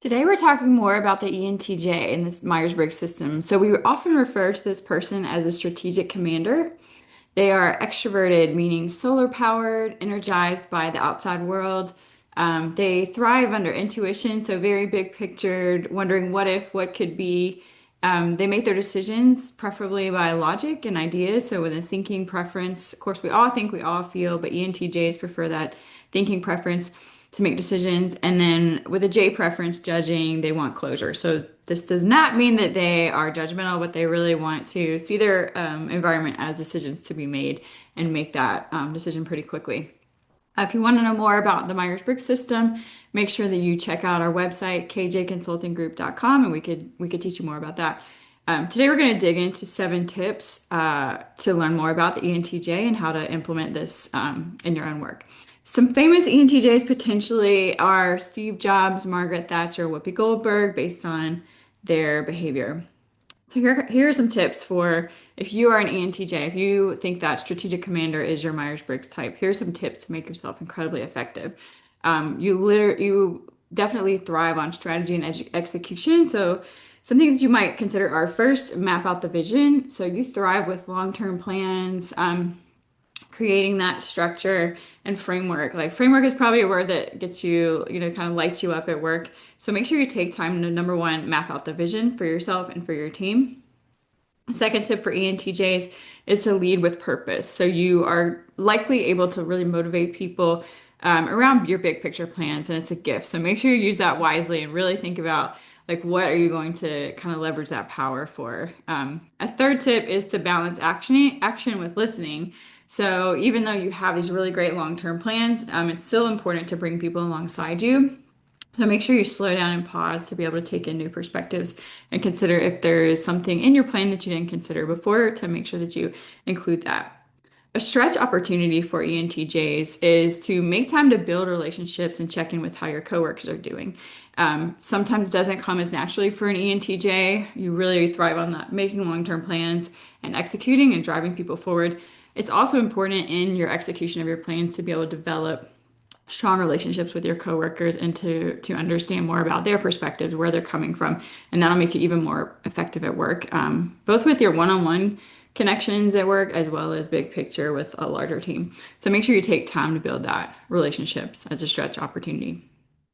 Today we're talking more about the ENTJ in this Myers-Briggs system. So we often refer to this person as a strategic commander. They are extroverted, meaning solar powered, energized by the outside world. They thrive under intuition, so very big pictured, wondering what if, what could be. They make their decisions preferably by logic and ideas. So with a thinking preference, of course, we all think, we all feel, but ENTJs prefer that thinking preference to make decisions. And then with a J preference, judging, they want closure. So this does not mean that they are judgmental, but they really want to see their environment as decisions to be made and make that decision pretty quickly. If you want to know more about the Myers-Briggs system, make sure that you check out our website, kjconsultinggroup.com, and we could teach you more about that. Today, we're going to dig into 7 tips to learn more about the ENTJ and how to implement this in your own work. Some famous ENTJs potentially are Steve Jobs, Margaret Thatcher, Whoopi Goldberg, based on their behavior. So here are some tips for if you are an ENTJ, if you think that strategic commander is your Myers-Briggs type, here's some tips to make yourself incredibly effective. You definitely thrive on strategy and execution. So some things you might consider are first, map out the vision. So you thrive with long-term plans, creating that structure and framework. Like framework is probably a word that gets you, kind of lights you up at work. So make sure you take time to number one, map out the vision for yourself and for your team. Second tip for ENTJs is to lead with purpose. So you are likely able to really motivate people around your big picture plans, and it's a gift. So make sure you use that wisely and really think about like what are you going to kind of leverage that power for. A third tip is to balance action with listening. So even though you have these really great long-term plans, it's still important to bring people alongside you. So make sure you slow down and pause to be able to take in new perspectives and consider if there is something in your plan that you didn't consider before to make sure that you include that. A stretch opportunity for ENTJs is to make time to build relationships and check in with how your coworkers are doing. Sometimes it doesn't come as naturally for an ENTJ. You really thrive on that, making long-term plans and executing and driving people forward. It's also important in your execution of your plans to be able to develop strong relationships with your coworkers and to understand more about their perspectives, where they're coming from, and that'll make you even more effective at work, both with your one-on-one connections at work as well as big picture with a larger team. So make sure you take time to build that relationships as a stretch opportunity.